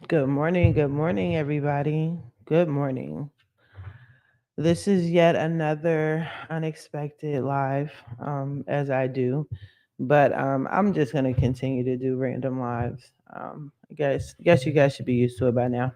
Good morning, everybody. Good morning. This is yet another unexpected live, as I do, but I'm just gonna continue to do random lives. I guess you guys should be used to it by now.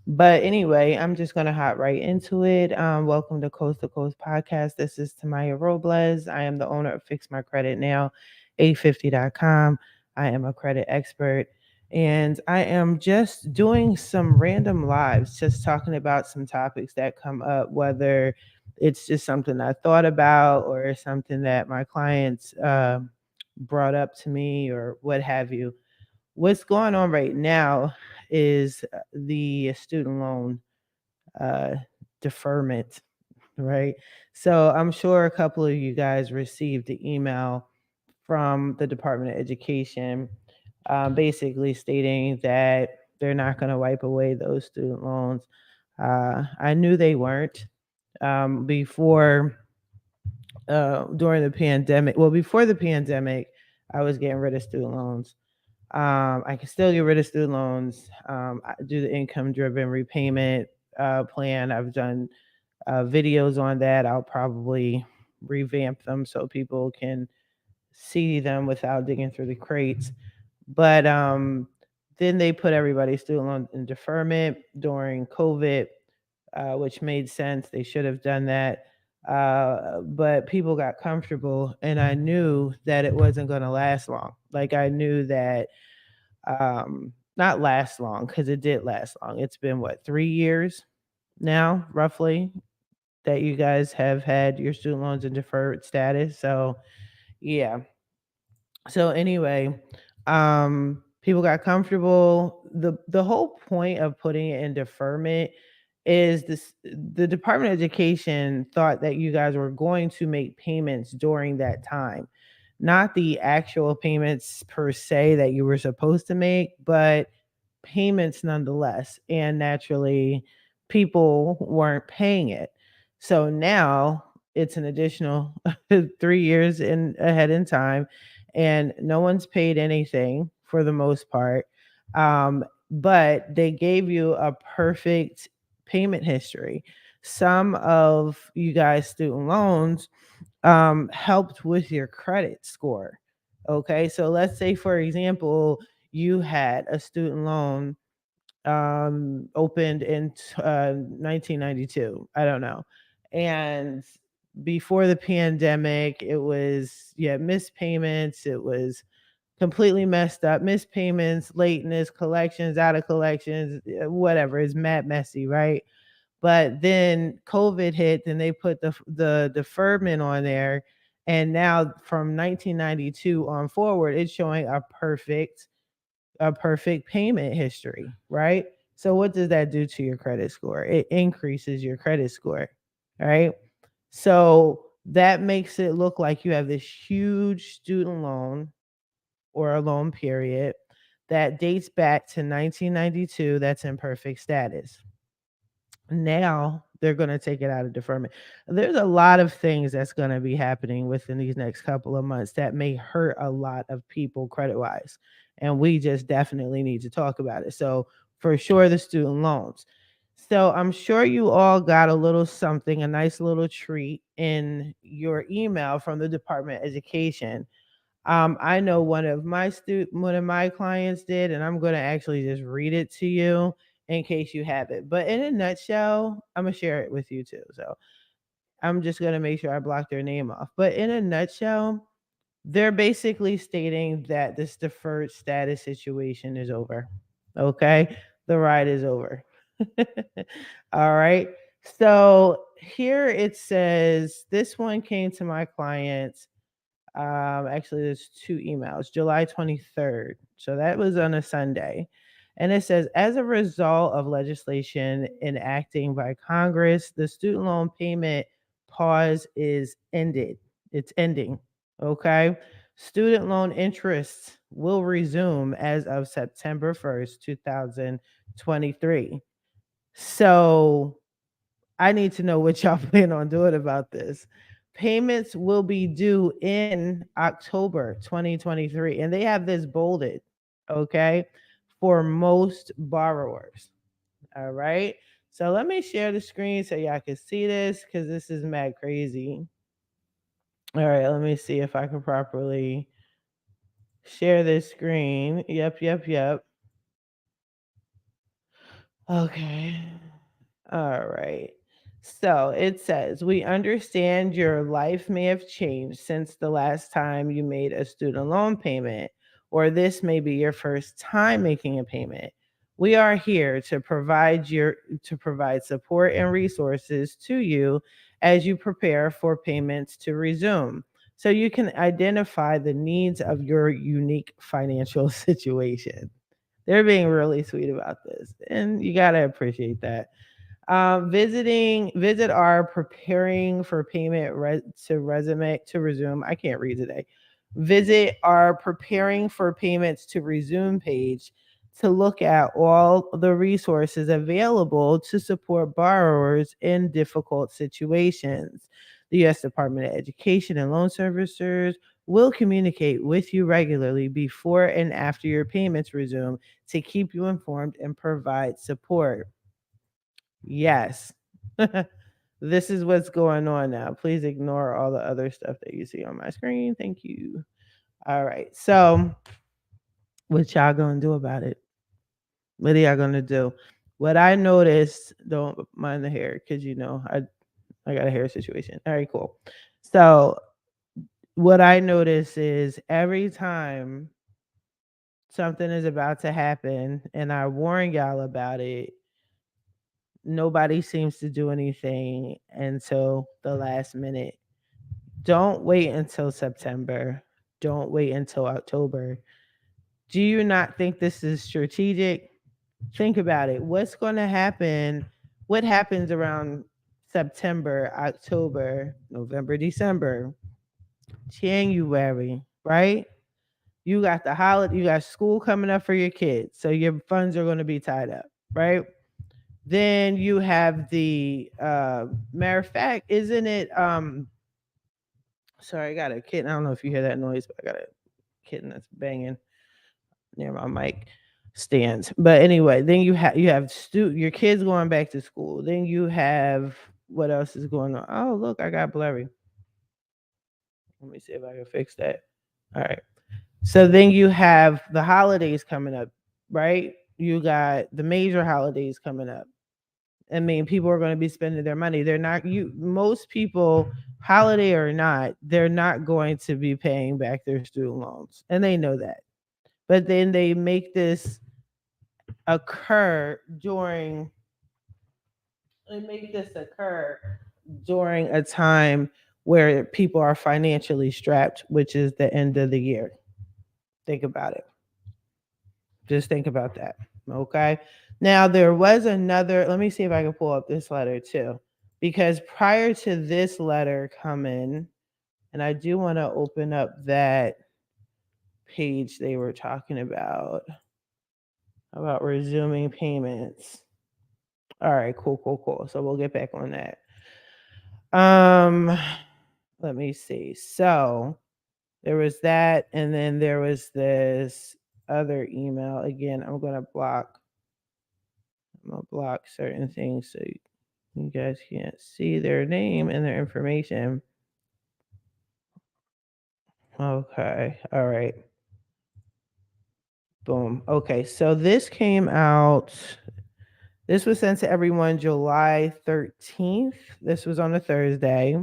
But anyway, I'm just gonna hop right into it. Welcome to Coast Podcast. This is Tamaya Robles. I am the owner of Fix My Credit Now, 850.com. I am a credit expert. And I am just doing some random lives, just talking about some topics that come up, whether it's just something I thought about or something that my clients brought up to me or what have you. What's going on right now is the student loan uh, deferment, right? So I'm sure a couple of you guys received the email from the Department of Education, basically stating that they're not going to wipe away those student loans. I knew they weren't before during the pandemic. Well, before the pandemic, I was getting rid of student loans. I can still get rid of student loans. I do the income driven repayment plan. I've done videos on that. I'll probably revamp them so people can see them without digging through the crates. But then they put everybody's student loan in deferment during COVID, which made sense. They should have done that. But people got comfortable, and I knew that it wasn't going to last long. Like, I knew that not last long because it did last long. It's been what, 3 years now, roughly, that you guys have had your student loans in deferred status. So, yeah. So anyway, people got comfortable. The whole point of putting it in deferment is this: the Department of Education thought that you guys were going to make payments during that time, not the actual payments per se that you were supposed to make, but payments nonetheless. And naturally, people weren't paying it. So now it's an additional 3 years in ahead in time, and no one's paid anything for the most part. But they gave you a perfect payment history. Some of you guys' student loans helped with your credit score. Okay, so let's say, for example, you had a student loan opened in 1992. I don't know. And before the pandemic, it was, yeah, missed payments. It was completely messed up. Missed payments, lateness, collections, out of collections, whatever. It's mad messy, right? But then COVID hit, and they put the deferment on there, and now from 1992 on forward, it's showing a perfect payment history, right? So what does that do to your credit score? It increases your credit score, right? So that makes it look like you have this huge student loan or a loan period that dates back to 1992 that's in perfect status. Now they're going to take it out of deferment. There's a lot of things that's going to be happening within these next couple of months that may hurt a lot of people credit wise. And we just definitely need to talk about it. So, for sure, the student loans. So, I'm sure you all got a little something, a nice little treat in your email from the Department of Education. I know one of my clients did, and I'm going to actually just read it to you in case you have it. But in a nutshell, I'm gonna share it with you too. So I'm just gonna make sure I block their name off. But in a nutshell, they're basically stating that this deferred status situation is over. Okay, the ride is over. All right. So here it says this one came to my clients, actually, there's two emails, July 23rd. So that was on a Sunday. And it says, as a result of legislation enacting by Congress, the student loan payment pause is ended. It's ending. Okay. Student loan interest will resume as of September 1st, 2023. So I need to know what y'all plan on doing about this. Payments will be due in October 2023, and they have this bolded, okay? for most borrowers. All right. So let me share the screen so y'all can see this because this is mad crazy. All right, let me see if I can properly share this screen. Yep, yep, yep. Okay. All right. So it says, we understand your life may have changed since the last time you made a student loan payment, or this may be your first time making a payment. We are here to provide support and resources to you as you prepare for payments to resume. So you can identify the needs of your unique financial situation. They're being really sweet about this, and you got to appreciate that. Visit our preparing for payment to resume to resume. I can't read today. Visit our preparing for payments to resume page to look at all the resources available to support borrowers in difficult situations. The U.S. Department of Education and loan servicers will communicate with you regularly before and after your payments resume to keep you informed and provide support. Yes. This is what's going on now. Please ignore all the other stuff that you see on my screen. Thank you. All right. So, what y'all gonna do about it? What are y'all gonna do? What I noticed, don't mind the hair, because I got a hair situation. All right, cool. So, what I notice is every time something is about to happen and I warn y'all about it, nobody seems to do anything until the last minute. Don't wait until September. Don't wait until October. Do you not think this is strategic? Think about it. What's going to happen? What happens around September, October, November, December, January, right? You got the holiday, you got school coming up for your kids. So your funds are going to be tied up, right? Then you have the matter of fact, isn't it sorry, I got a kitten. I don't know if you hear that noise, but I got a kitten that's banging near my mic stands. But anyway, then you have your kids going back to school. Then you have what else is going on? Oh, look, I got blurry. Let me see if I can fix that. All right. So then you have the holidays coming up, right? You got the major holidays coming up. I mean, people are going to be spending their money. They're not most people, holiday or not, they're not going to be paying back their student loans. And they know that. But then they make this occur during they make this occur during a time where people are financially strapped, which is the end of the year. Think about it. Just think about that. Okay. Now there was another, let me see if I can pull up this letter too. Because prior to this letter coming, and I do want to open up that page they were talking about resuming payments. All right, cool, cool, cool. So we'll get back on that. Um, let me see. So there was that, and then there was this other email. Again, I'm gonna block certain things so you guys can't see their name and their information. Okay, all right. Boom. Okay, so this came out. This was sent to everyone July 13th. This was on a Thursday.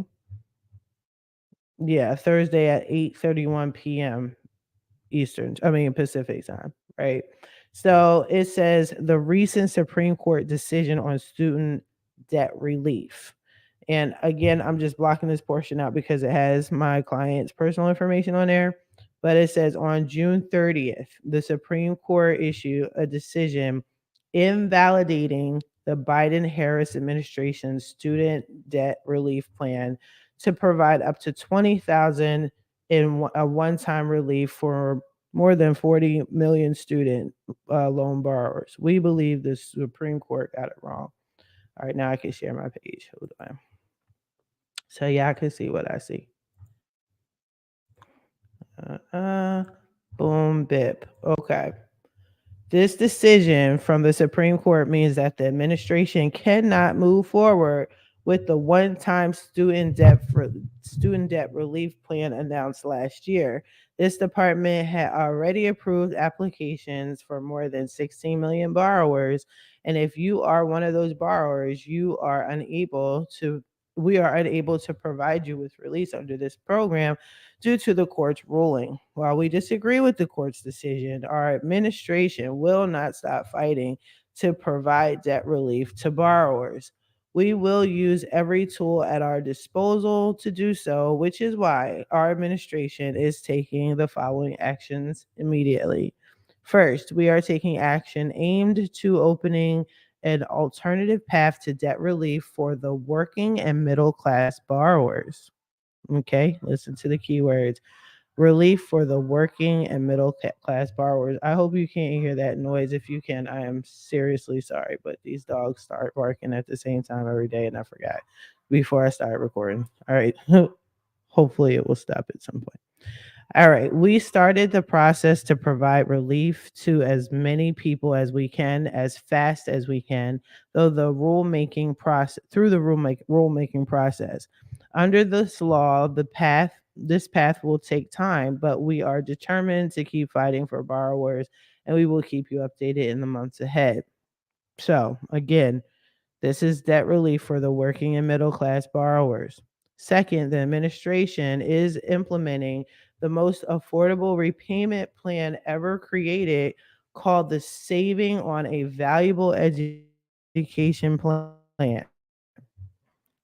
Yeah, Thursday at 8:31 p.m. Pacific time, right? So it says the recent Supreme Court decision on student debt relief. And again, I'm just blocking this portion out because it has my client's personal information on there. But it says on June 30th, the Supreme Court issued a decision invalidating the Biden Harris administration's student debt relief plan to provide up to 20,000 in a one-time relief for more than 40 million student loan borrowers. We believe the Supreme Court got it wrong. All right, now I can share my page. Hold on. So y'all can see what I see. Uh, uh, boom, bip. Okay. This decision from the Supreme Court means that the administration cannot move forward with the one-time student debt relief plan announced last year. This department had already approved applications for more than 16 million borrowers, and if you are one of those borrowers, we are unable to provide you with release under this program due to the court's ruling. While we disagree with the court's decision, our administration will not stop fighting to provide debt relief to borrowers. We will use every tool at our disposal to do so, which is why our administration is taking the following actions immediately. First, we are taking action aimed to opening an alternative path to debt relief for the working and middle class borrowers. Okay, listen to the keywords: relief for the working and middle class borrowers. I hope you can't hear that noise. If you can, I am seriously sorry, but these dogs start barking at the same time every day, and I forgot before I started recording. All right, hopefully it will stop at some point. All right, we started the process to provide relief to as many people as we can, as fast as we can, though the rulemaking process through the rulemaking process. Under this law, this path will take time, but we are determined to keep fighting for borrowers, and we will keep you updated in the months ahead. So, again, this is debt relief for the working and middle class borrowers. Second, the administration is implementing the most affordable repayment plan ever created, called the Saving on a Valuable Education Plan.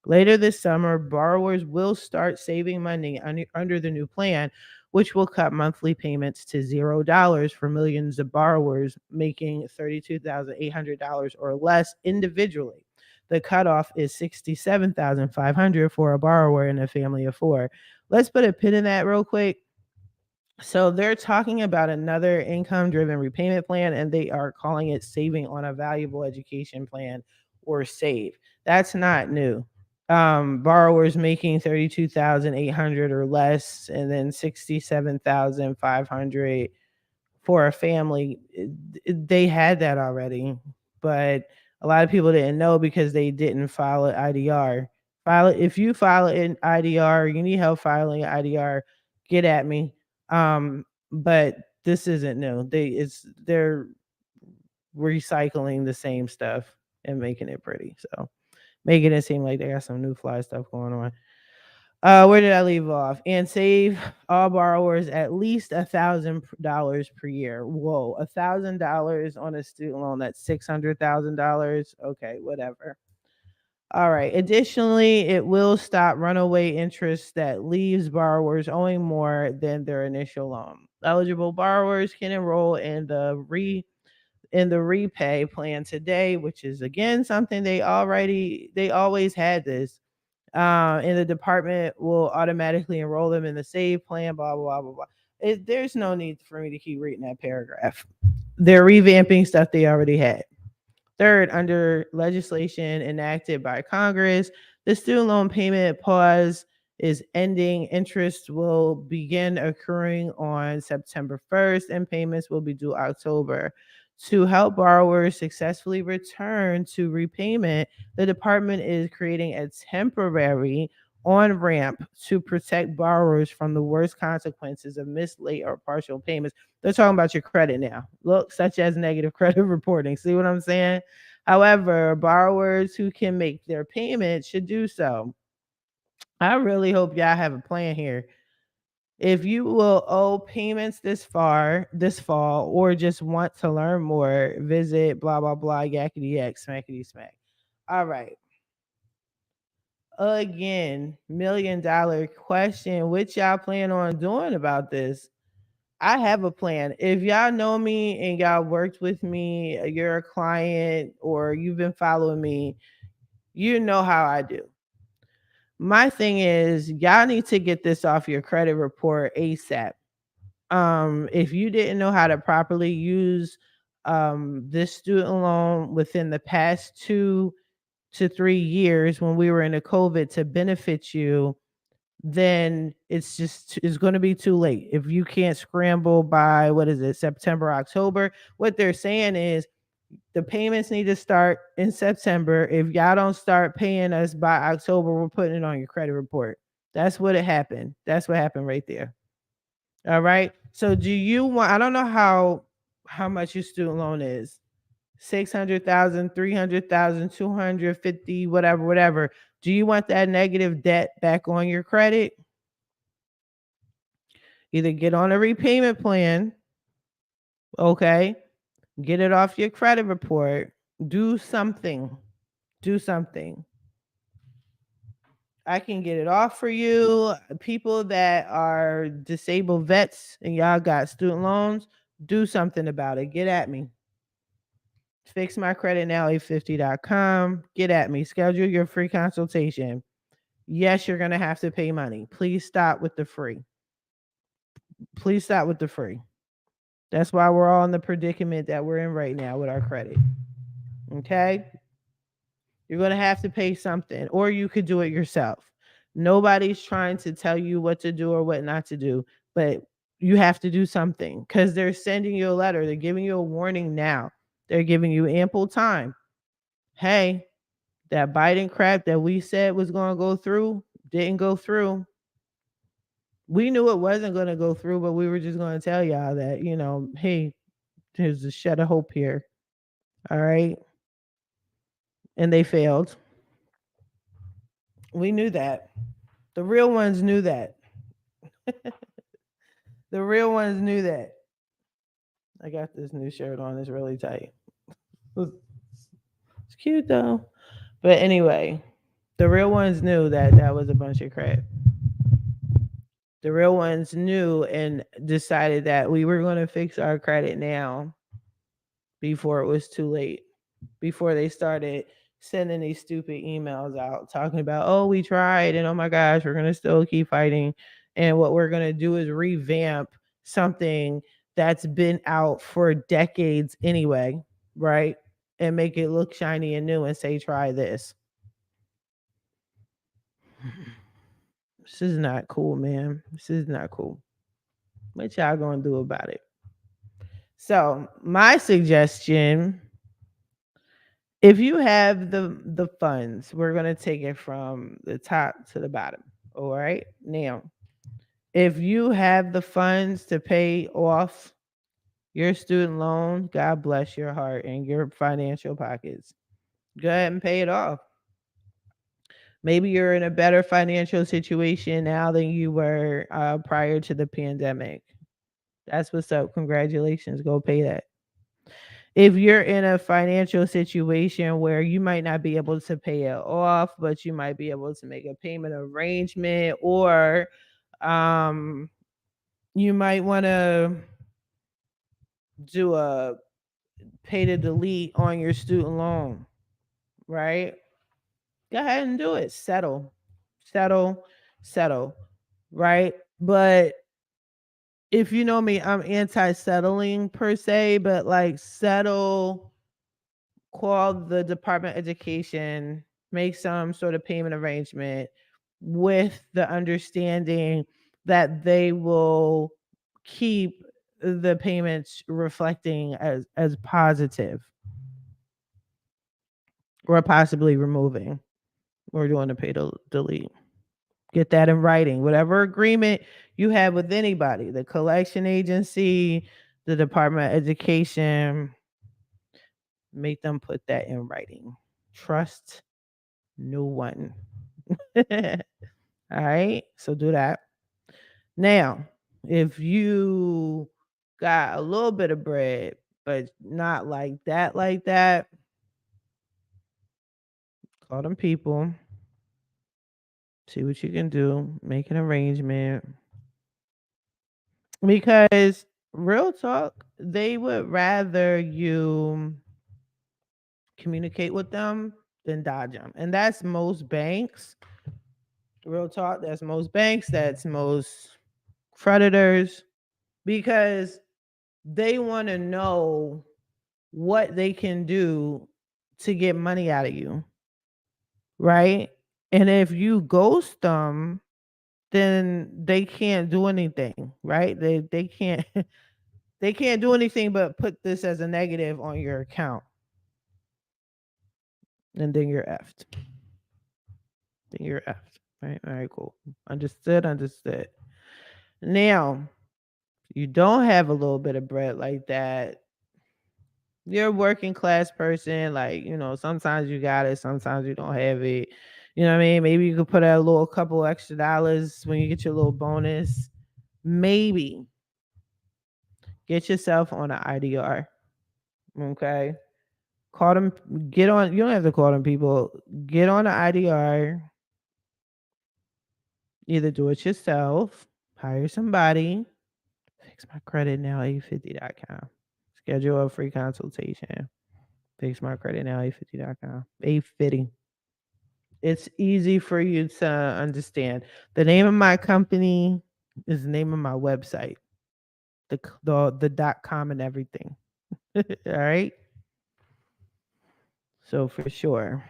Later this summer, borrowers will start saving money under the new plan, which will cut monthly payments to $0 for millions of borrowers making $32,800 or less individually. The cutoff is $67,500 for a borrower in a family of four. Let's put a pin in that real quick. So they're talking about another income driven repayment plan, and they are calling it Saving on a Valuable Education Plan, or SAVE. That's not new. Borrowers making 32,800 or less, and then 67,500 for a family, they had that already, but a lot of people didn't know because they didn't file an IDR. File it if you file an IDR, you need help filing an IDR, get at me. But this isn't new. They're recycling the same stuff and making it pretty. So making it seem like they got some new fly stuff going on. Where did I leave off? And save all borrowers at least $1,000 per year. Whoa, $1,000 on a student loan, that's $600,000. Okay, whatever. All right. Additionally, it will stop runaway interest that leaves borrowers owing more than their initial loan. Eligible borrowers can enroll in the repay plan today, which is again something they always had this. And the department will automatically enroll them in the save plan, blah, blah, blah, blah, blah. There's no need for me to keep reading that paragraph. They're revamping stuff they already had. Third, under legislation enacted by Congress, the student loan payment pause is ending. Interest will begin accruing on September 1st, and payments will be due October. To help borrowers successfully return to repayment, the department is creating a temporary on ramp to protect borrowers from the worst consequences of missed, late, or partial payments. They're talking about your credit now. Look, such as negative credit reporting. See what I'm saying? However, borrowers who can make their payments should do so. I really hope y'all have a plan here. If you will owe payments this fall, or just want to learn more, visit blah blah blah yakety yak smackety smack. All right. Again, $1 million question. What y'all plan on doing about this? I have a plan. If y'all know me and y'all worked with me, you're a client or you've been following me, you know how I do. My thing is, y'all need to get this off your credit report ASAP. If you didn't know how to properly use this student loan within the past 2 to 3 years when we were in a COVID to benefit you, then it's going to be too late. If you can't scramble by, what is it, September, October, what they're saying is the payments need to start in September. If y'all don't start paying us by October, we're putting it on your credit report. That's what it happened. That's what happened right there. All right. So do you want, I don't know how much your student loan is. 600,000, 300,000, 250, whatever, whatever. Do you want that negative debt back on your credit? Either get on a repayment plan, okay? Get it off your credit report. Do something. Do something. I can get it off for you. People that are disabled vets and y'all got student loans, do something about it. Get at me. Fix my credit now, 850.com. Get at me. Schedule your free consultation. Yes, you're going to have to pay money. Please stop with the free. Please stop with the free. That's why we're all in the predicament that we're in right now with our credit. Okay? You're going to have to pay something, or you could do it yourself. Nobody's trying to tell you what to do or what not to do, but you have to do something because they're sending you a letter. They're giving you a warning now. They're giving you ample time. Hey, that Biden crap that we said was going to go through didn't go through. We knew it wasn't going to go through, but we were just going to tell y'all that, hey, there's a shed of hope here. All right. And they failed. We knew that. The real ones knew that. The real ones knew that. I got this new shirt on. It's really tight. It's cute though. But anyway, the real ones knew that that was a bunch of crap. The real ones knew and decided that we were going to fix our credit now before it was too late, before they started sending these stupid emails out talking about, oh, we tried and oh my gosh, we're going to still keep fighting. And what we're going to do is revamp something that's been out for decades anyway, right? And make it look shiny and new and say, try this. This is not cool, man. This is not cool. What y'all gonna do about it? So my suggestion, if you have the funds, we're gonna take it from the top to the bottom. All right. Now, if you have the funds to pay off your student loan, God bless your heart and your financial pockets. Go ahead and pay it off. Maybe you're in a better financial situation now than you were prior to the pandemic. That's what's up. Congratulations. Go pay that. If you're in a financial situation where you might not be able to pay it off, but you might be able to make a payment arrangement, or um, you might want to do a pay to delete on your student loan, right? Go ahead and do it. Settle, settle, right? But if you know me, I'm anti-settling per se, but like settle, call the Department of Education, make some sort of payment arrangement with the understanding that they will keep the payments reflecting as positive, or possibly removing or doing a pay to delete. Get that in writing. Whatever agreement you have with anybody, the collection agency, the Department of Education, make them put that in writing. Trust no one. All right. So do that. Now, if you got a little bit of bread, but not like that, call them people. See what you can do. Make an arrangement. Because real talk, they would rather you communicate with them than dodge them. And that's most banks. Real talk, that's most banks, that's most creditors, because they want to know what they can do to get money out of you, right? And if you ghost them, then they can't do anything, right? They can't they can't do anything but put this as a negative on your account, and then you're effed. Then you're effed. Right? All right, cool. Understood, understood. Now, you don't have a little bit of bread like that. You're a working class person, like, sometimes you got it, sometimes you don't have it. You know what I mean? Maybe you could put out a little couple extra dollars when you get your little bonus. Maybe get yourself on an IDR. Okay. Call them, get on, you don't have to call them people. Get on an IDR, either do it yourself, hire somebody. Fix my credit now, 850.com. Schedule a free consultation. Fix my credit now, 850.com. 850. It's easy for you to understand. The name of my company is the name of my website. The .com and everything. All right. So for sure,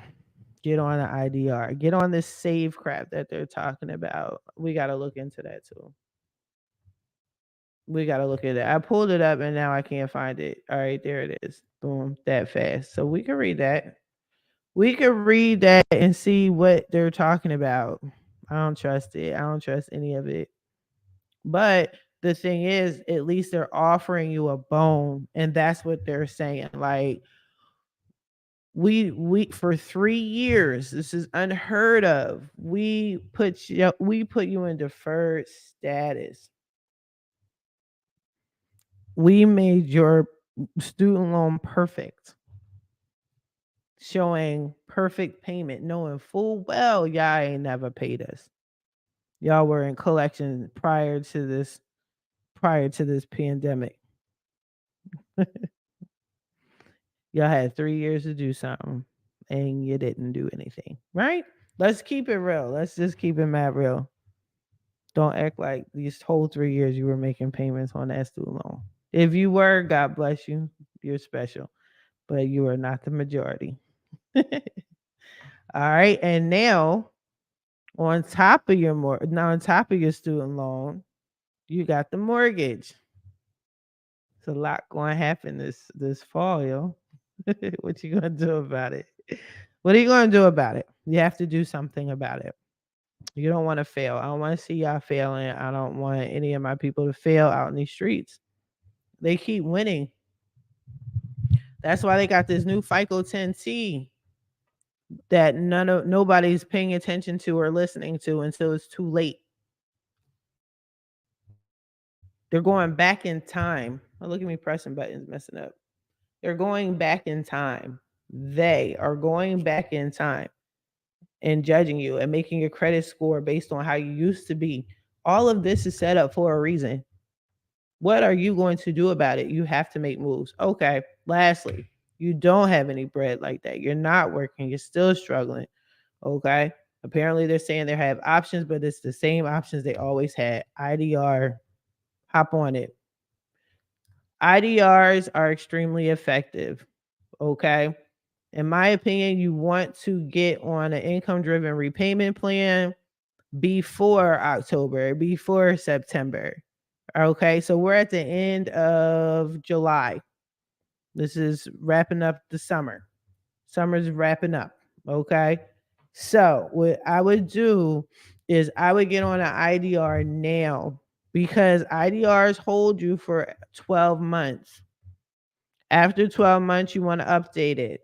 get on the IDR. Get on this save crap that they're talking about. We got to look into that too. We got to look at it. I pulled it up and now I can't find it. All right, there it is. Boom, that fast. So we can read that. We could read that and see what they're talking about. I don't trust it. I don't trust any of it. But the thing is, at least they're offering you a bone, and that's what they're saying. Like, we for 3 years, this is unheard of. We put you in deferred status. We made your student loan perfect, showing perfect payment, knowing full well y'all ain't never paid us. Y'all were in collection prior to this pandemic. Y'all had 3 years to do something and you didn't do anything, right? Let's keep it real. Let's just keep it mad real. Don't act like these whole 3 years you were making payments on that student loan. If you were, God bless you. You're special, but you are not the majority. All right. And now on top of your student loan, you got the mortgage. It's a lot going to happen this fall, yo. What you gonna do about it? What are you gonna do about it? You have to do something about it. You don't want to fail. I don't want to see y'all failing. I don't want any of my people to fail out in these streets. They keep winning. That's why they got this new FICO 10T that nobody's paying attention to or listening to until it's too late. They're going back in time. Oh, look at me pressing buttons, messing up. They're going back in time. They are going back in time and judging you and making your credit score based on how you used to be. All of this is set up for a reason. What are you going to do about it? You have to make moves. Okay. Lastly, you don't have any bread like that. You're not working. You're still struggling. Okay. Apparently, they're saying they have options, but it's the same options they always had. IDR, hop on it. IDRs are extremely effective. Okay. In my opinion, you want to get on an income driven repayment plan before October, before September. Okay. So we're at the end of July. This is wrapping up the summer. Summer's wrapping up. Okay. So what I would do is I would get on an IDR now because IDRs hold you for 12 months. After 12 months, you want to update it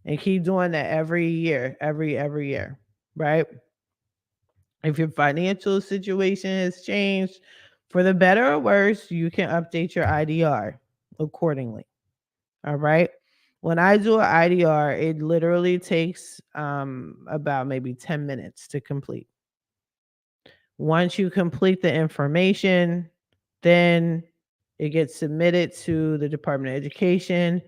and keep doing that every year, every year, right? If your financial situation has changed for the better or worse, you can update your IDR accordingly. All right. When I do an IDR, it literally takes about maybe 10 minutes to complete. Once you complete the information, then it gets submitted to the Department of Education.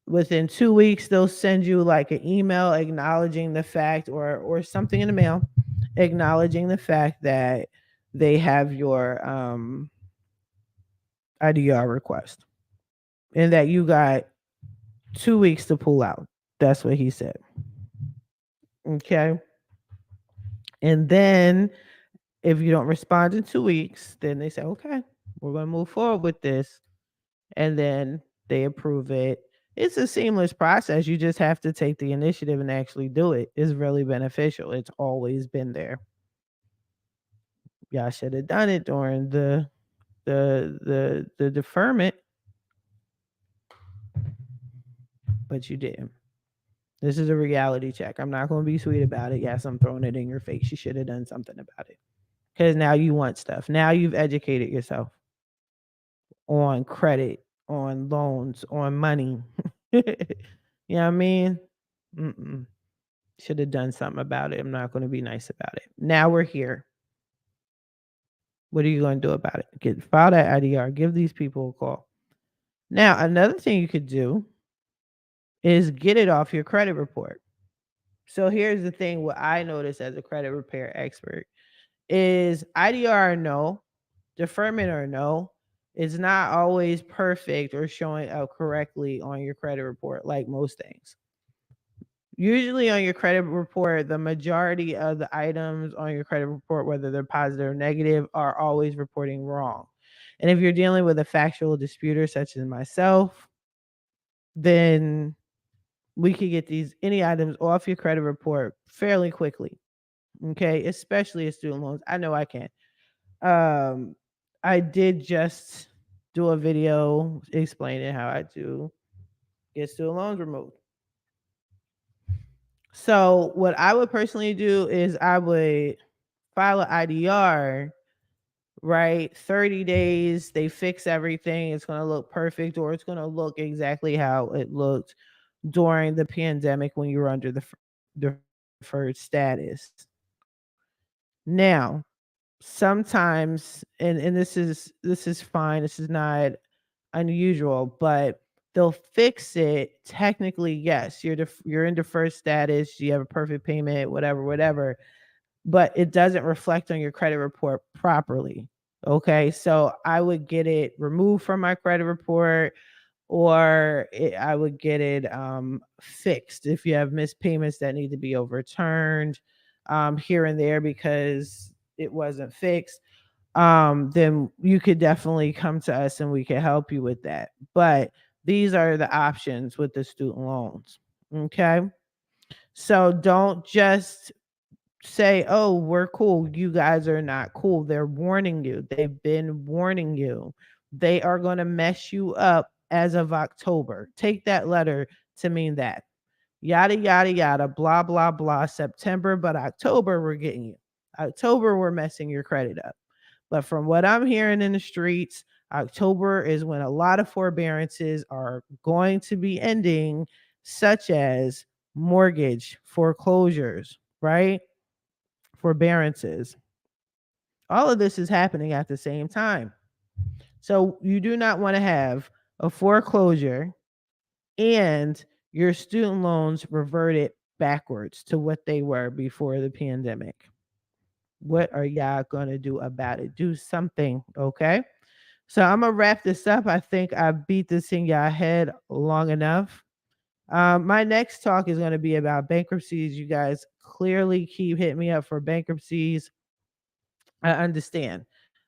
Within 2 weeks, they'll send you like an email acknowledging the fact or something in the mail acknowledging the fact that they have your IDR request and that you got 2 weeks to pull out. That's what he said. Okay. And then if you don't respond in 2 weeks, then they say, okay, we're going to move forward with this. And then they approve it. It's a seamless process. You just have to take the initiative and actually do it. It's really beneficial. It's always been there. Y'all should have done it during the deferment, but you didn't. This is a reality check. I'm not going to be sweet about it. Yes, I'm throwing it in your face. You should have done something about it. Because now you want stuff. Now you've educated yourself on credit, on loans, on money. You know what I mean? Mm-mm. Should have done something about it. I'm not going to be nice about it. Now we're here. What are you going to do about it? File that IDR. Give these people a call. Now, another thing you could do is get it off your credit report. So here's the thing: what I notice as a credit repair expert is IDR or no, deferment or no, is not always perfect or showing up correctly on your credit report, like most things. Usually on your credit report, the majority of the items on your credit report, whether they're positive or negative, are always reporting wrong. And if you're dealing with a factual disputer such as myself, then we could get any items off your credit report fairly quickly. Okay, especially student loans. I know I can. I did just do a video explaining how I do get student loans removed. So what I would personally do is I would file an IDR, right? 30 days, they fix everything. It's going to look perfect, or it's going to look exactly how it looked during the pandemic when you were under the deferred status. Now, sometimes, and this is fine. This is not unusual, but they'll fix it. Technically, yes, you're in deferred status. You have a perfect payment, whatever, but it doesn't reflect on your credit report properly. Okay, so I would get it removed from my credit report, or I would get it fixed if you have missed payments that need to be overturned here and there because it wasn't fixed. Then you could definitely come to us and we can help you with that. But these are the options with the student loans. Okay, so don't just say, oh, we're cool. You guys are not cool. They're warning you. They've been warning you. They are going to mess you up as of October. Take that letter to mean that. Yada, yada, yada, blah, blah, blah. September, but October, we're getting you. October, we're messing your credit up. But from what I'm hearing in the streets, October is when a lot of forbearances are going to be ending, such as mortgage foreclosures, right? Forbearances. All of this is happening at the same time. So you do not want to have a foreclosure and your student loans reverted backwards to what they were before the pandemic. What are y'all going to do about it? Do something, okay? So I'm going to wrap this up. I think I beat this in y'all head long enough. My next talk is going to be about bankruptcies. You guys clearly keep hitting me up for bankruptcies. I understand.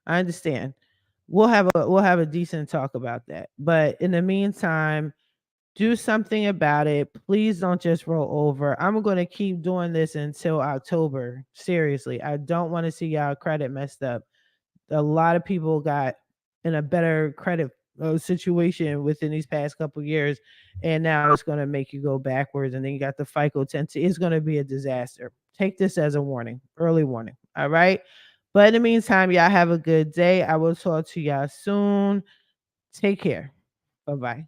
I understand. We'll have a decent talk about that. But in the meantime, do something about it. Please don't just roll over. I'm going to keep doing this until October. Seriously, I don't want to see y'all credit messed up. A lot of people got in a better credit situation within these past couple years, and now it's going to make you go backwards. And then you got the FICO 10. It's going to be a disaster. Take this as a warning, early warning. All right. But in the meantime, y'all have a good day. I will talk to y'all soon. Take care. Bye bye.